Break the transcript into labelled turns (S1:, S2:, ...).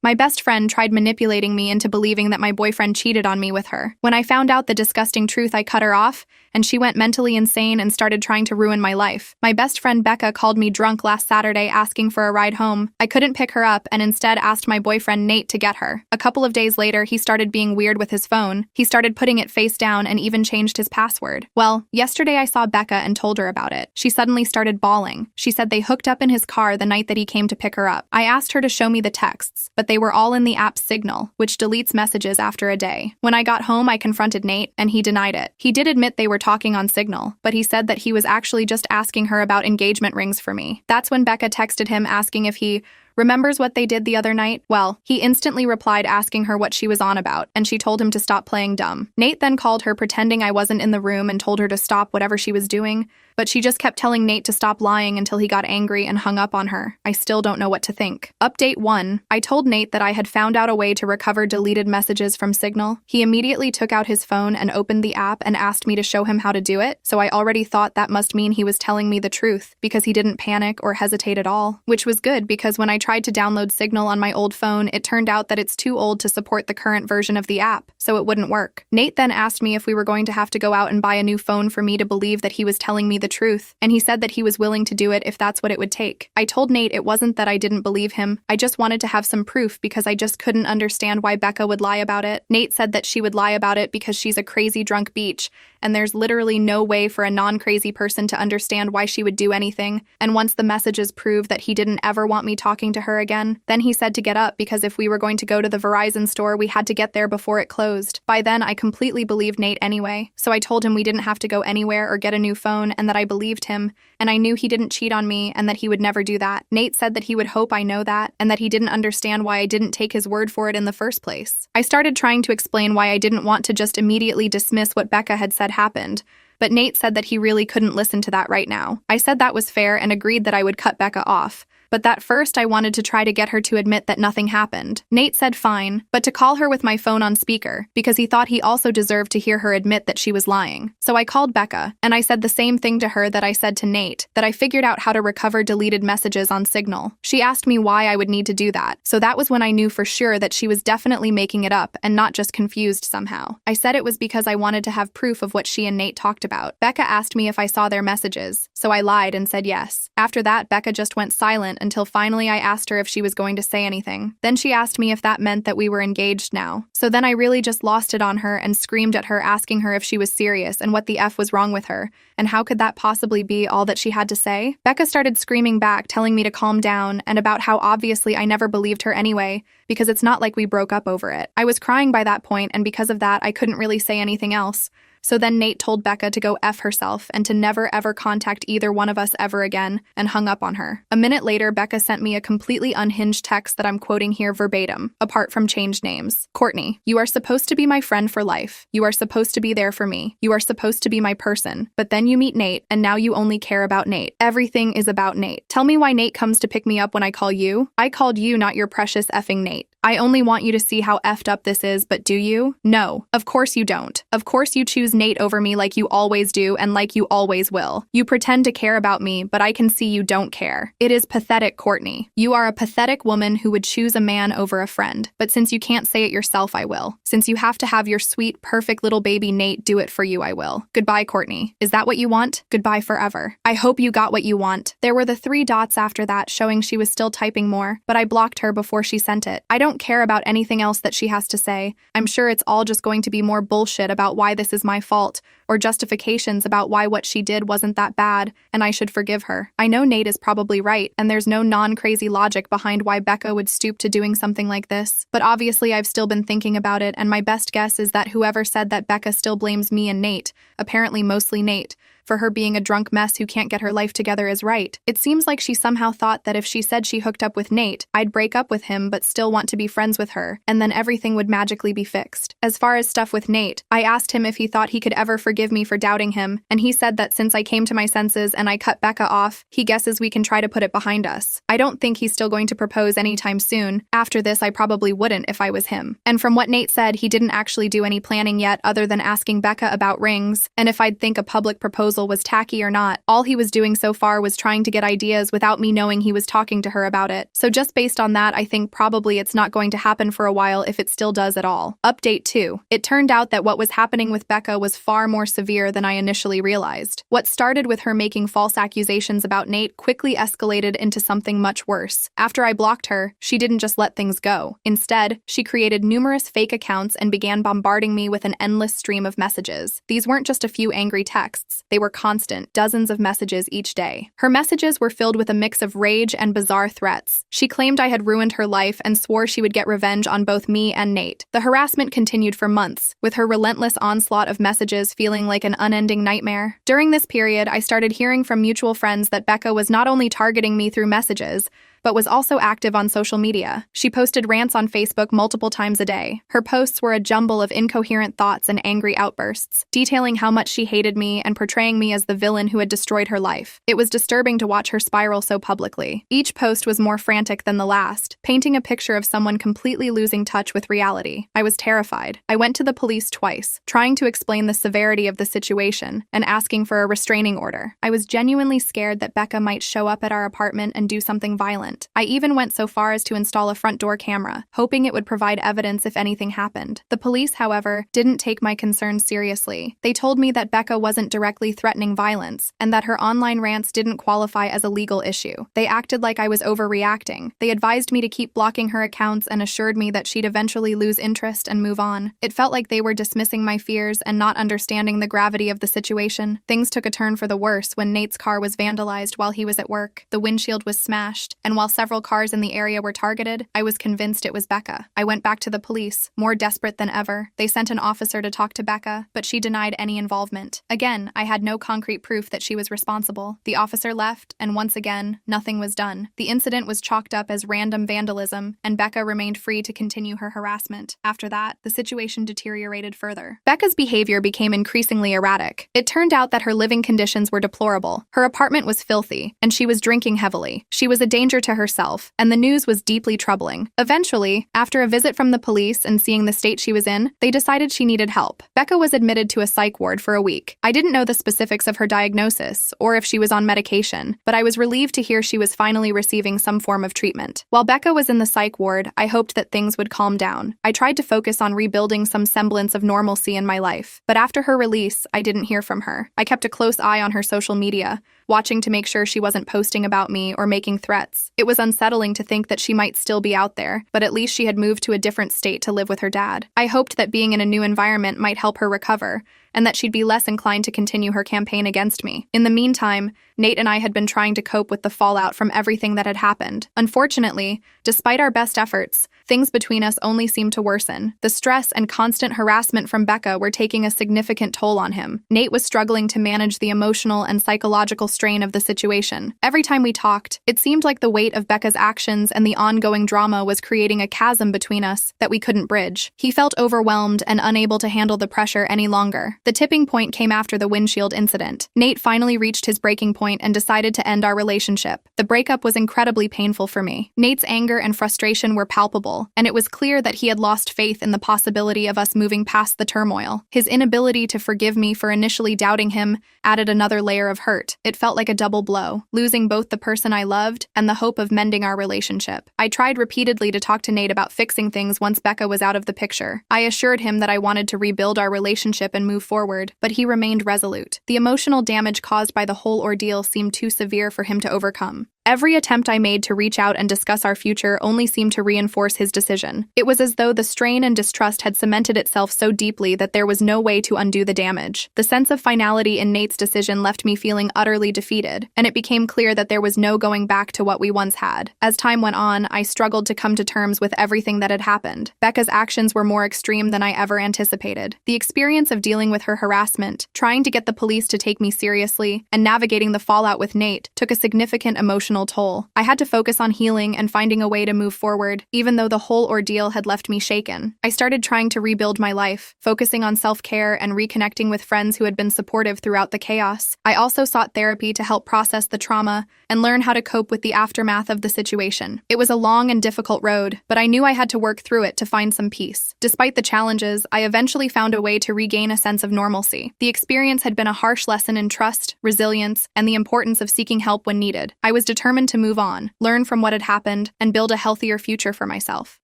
S1: My best friend tried manipulating me into believing that my boyfriend cheated on me with her. When I found out the disgusting truth, I cut her off, and she went mentally insane and started trying to ruin my life. My best friend Becca called me drunk last Saturday asking for a ride home. I couldn't pick her up and instead asked my boyfriend Nate to get her. A couple of days later, he started being weird with his phone. He started putting it face down and even changed his password. Well, yesterday I saw Becca and told her about it. She suddenly started bawling. She said they hooked up in his car the night that he came to pick her up. I asked her to show me the texts, but they were all in the app Signal, which deletes messages after a day. When I got home, I confronted Nate, and he denied it. He did admit they were talking on Signal, but he said that he was actually just asking her about engagement rings for me. That's when Becca texted him asking if he remembers what they did the other night? Well, he instantly replied asking her what she was on about, and she told him to stop playing dumb. Nate then called her pretending I wasn't in the room and told her to stop whatever she was doing, but she just kept telling Nate to stop lying until he got angry and hung up on her. I still don't know what to think. Update 1. I told Nate that I had found out a way to recover deleted messages from Signal. He immediately took out his phone and opened the app and asked me to show him how to do it, so I already thought that must mean he was telling me the truth because he didn't panic or hesitate at all, which was good because when I tried to download Signal on my old phone, it turned out that it's too old to support the current version of the app, so it wouldn't work. Nate then asked me if we were going to have to go out and buy a new phone for me to believe that he was telling me the truth, and he said that he was willing to do it if that's what it would take. I told Nate it wasn't that I didn't believe him, I just wanted to have some proof because I just couldn't understand why Becca would lie about it. Nate said that she would lie about it because she's a crazy drunk beach, and there's literally no way for a non-crazy person to understand why she would do anything, and once the messages prove that he didn't ever want me talking to her again, then he said to get up because if we were going to go to the Verizon store, we had to get there before it closed. By then, I completely believed Nate anyway, so I told him we didn't have to go anywhere or get a new phone and that I believed him, and I knew he didn't cheat on me and that he would never do that. Nate said that he would hope I know that and that he didn't understand why I didn't take his word for it in the first place. I started trying to explain why I didn't want to just immediately dismiss what Becca had said happened, but Nate said that he really couldn't listen to that right now. I said that was fair and agreed that I would cut Becca off, but that first I wanted to try to get her to admit that nothing happened. Nate said fine, but to call her with my phone on speaker, because he thought he also deserved to hear her admit that she was lying. So I called Becca, and I said the same thing to her that I said to Nate, that I figured out how to recover deleted messages on Signal. She asked me why I would need to do that, so that was when I knew for sure that she was definitely making it up and not just confused somehow. I said it was because I wanted to have proof of what she and Nate talked about. Becca asked me if I saw their messages, so I lied and said yes. After that, Becca just went silent until finally I asked her if she was going to say anything. Then she asked me if that meant that we were engaged now. So then I really just lost it on her and screamed at her asking her if she was serious and what the F was wrong with her, and how could that possibly be all that she had to say? Becca started screaming back, telling me to calm down and about how obviously I never believed her anyway, because it's not like we broke up over it. I was crying by that point, and because of that I couldn't really say anything else. So then Nate told Becca to go F herself and to never ever contact either one of us ever again, and hung up on her. A minute later, Becca sent me a completely unhinged text that I'm quoting here verbatim, apart from changed names. Courtney, you are supposed to be my friend for life. You are supposed to be there for me. You are supposed to be my person. But then you meet Nate, and now you only care about Nate. Everything is about Nate. Tell me why Nate comes to pick me up when I call you. I called you, not your precious effing Nate. I only want you to see how effed up this is, but do you? No. Of course you don't. Of course you choose Nate over me like you always do and like you always will. You pretend to care about me, but I can see you don't care. It is pathetic, Courtney. You are a pathetic woman who would choose a man over a friend. But since you can't say it yourself, I will. Since you have to have your sweet, perfect little baby Nate do it for you, I will. Goodbye, Courtney. Is that what you want? Goodbye forever. I hope you got what you want. There were the 3 dots after that showing she was still typing more, but I blocked her before she sent it. I don't care about anything else that she has to say. I'm sure it's all just going to be more bullshit about why this is my fault, or justifications about why what she did wasn't that bad, and I should forgive her. I know Nate is probably right, and there's no non-crazy logic behind why Becca would stoop to doing something like this. But obviously I've still been thinking about it, and my best guess is that whoever said that Becca still blames me and Nate, apparently mostly Nate, for her being a drunk mess who can't get her life together is right. It seems like she somehow thought that if she said she hooked up with Nate, I'd break up with him but still want to be friends with her, and then everything would magically be fixed. As far as stuff with Nate, I asked him if he thought he could ever forgive me for doubting him, and he said that since I came to my senses and I cut Becca off, he guesses we can try to put it behind us. I don't think he's still going to propose anytime soon. After this, I probably wouldn't if I was him. And from what Nate said, he didn't actually do any planning yet other than asking Becca about rings, and if I'd think a public proposal was tacky or not. All he was doing so far was trying to get ideas without me knowing he was talking to her about it. So just based on that, I think probably it's that's not going to happen for a while if it still does at all. Update 2. It turned out that what was happening with Becca was far more severe than I initially realized. What started with her making false accusations about Nate quickly escalated into something much worse. After I blocked her, she didn't just let things go. Instead, she created numerous fake accounts and began bombarding me with an endless stream of messages. These weren't just a few angry texts. They were constant, dozens of messages each day. Her messages were filled with a mix of rage and bizarre threats. She claimed I had ruined her life and swore she would get revenge on both me and Nate. The harassment continued for months, with her relentless onslaught of messages feeling like an unending nightmare. During this period, I started hearing from mutual friends that Becca was not only targeting me through messages, but was also active on social media. She posted rants on Facebook multiple times a day. Her posts were a jumble of incoherent thoughts and angry outbursts, detailing how much she hated me and portraying me as the villain who had destroyed her life. It was disturbing to watch her spiral so publicly. Each post was more frantic than the last, painting a picture of someone completely losing touch with reality. I was terrified. I went to the police twice, trying to explain the severity of the situation and asking for a restraining order. I was genuinely scared that Becca might show up at our apartment and do something violent. I even went so far as to install a front door camera, hoping it would provide evidence if anything happened. The police, however, didn't take my concerns seriously. They told me that Becca wasn't directly threatening violence, and that her online rants didn't qualify as a legal issue. They acted like I was overreacting. They advised me to keep blocking her accounts and assured me that she'd eventually lose interest and move on. It felt like they were dismissing my fears and not understanding the gravity of the situation. Things took a turn for the worse when Nate's car was vandalized while he was at work. The windshield was smashed, and while several cars in the area were targeted, I was convinced it was Becca. I went back to the police, more desperate than ever. They sent an officer to talk to Becca, but she denied any involvement. Again, I had no concrete proof that she was responsible. The officer left, and once again, nothing was done. The incident was chalked up as random vandalism, and Becca remained free to continue her harassment. After that, the situation deteriorated further. Becca's behavior became increasingly erratic. It turned out that her living conditions were deplorable. Her apartment was filthy, and she was drinking heavily. She was a danger to herself, and the news was deeply troubling. Eventually, after a visit from the police and seeing the state she was in, they decided she needed help. Becca was admitted to a psych ward for a week. I didn't know the specifics of her diagnosis or if she was on medication, but I was relieved to hear she was finally receiving some form of treatment. While Becca was in the psych ward, I hoped that things would calm down. I tried to focus on rebuilding some semblance of normalcy in my life, but after her release, I didn't hear from her. I kept a close eye on her social media, watching to make sure she wasn't posting about me or making threats. It was unsettling to think that she might still be out there, but at least she had moved to a different state to live with her dad. I hoped that being in a new environment might help her recover, and that she'd be less inclined to continue her campaign against me. In the meantime, Nate and I had been trying to cope with the fallout from everything that had happened. Unfortunately, despite our best efforts, things between us only seemed to worsen. The stress and constant harassment from Becca were taking a significant toll on him. Nate was struggling to manage the emotional and psychological strain of the situation. Every time we talked, it seemed like the weight of Becca's actions and the ongoing drama was creating a chasm between us that we couldn't bridge. He felt overwhelmed and unable to handle the pressure any longer. The tipping point came after the windshield incident. Nate finally reached his breaking point and decided to end our relationship. The breakup was incredibly painful for me. Nate's anger and frustration were palpable, and it was clear that he had lost faith in the possibility of us moving past the turmoil. His inability to forgive me for initially doubting him added another layer of hurt. It felt like a double blow, losing both the person I loved and the hope of mending our relationship. I tried repeatedly to talk to Nate about fixing things once Becca was out of the picture. I assured him that I wanted to rebuild our relationship and move forward, but he remained resolute. The emotional damage caused by the whole ordeal seemed too severe for him to overcome. Every attempt I made to reach out and discuss our future only seemed to reinforce his decision. It was as though the strain and distrust had cemented itself so deeply that there was no way to undo the damage. The sense of finality in Nate's decision left me feeling utterly defeated, and it became clear that there was no going back to what we once had. As time went on, I struggled to come to terms with everything that had happened. Becca's actions were more extreme than I ever anticipated. The experience of dealing with her harassment, trying to get the police to take me seriously, and navigating the fallout with Nate took a significant emotional toll. I had to focus on healing and finding a way to move forward, even though the whole ordeal had left me shaken. I started trying to rebuild my life, focusing on self-care and reconnecting with friends who had been supportive throughout the chaos. I also sought therapy to help process the trauma and learn how to cope with the aftermath of the situation. It was a long and difficult road, but I knew I had to work through it to find some peace. Despite the challenges, I eventually found a way to regain a sense of normalcy. The experience had been a harsh lesson in trust, resilience, and the importance of seeking help when needed. I was determined to move on, learn from what had happened, and build a healthier future for myself.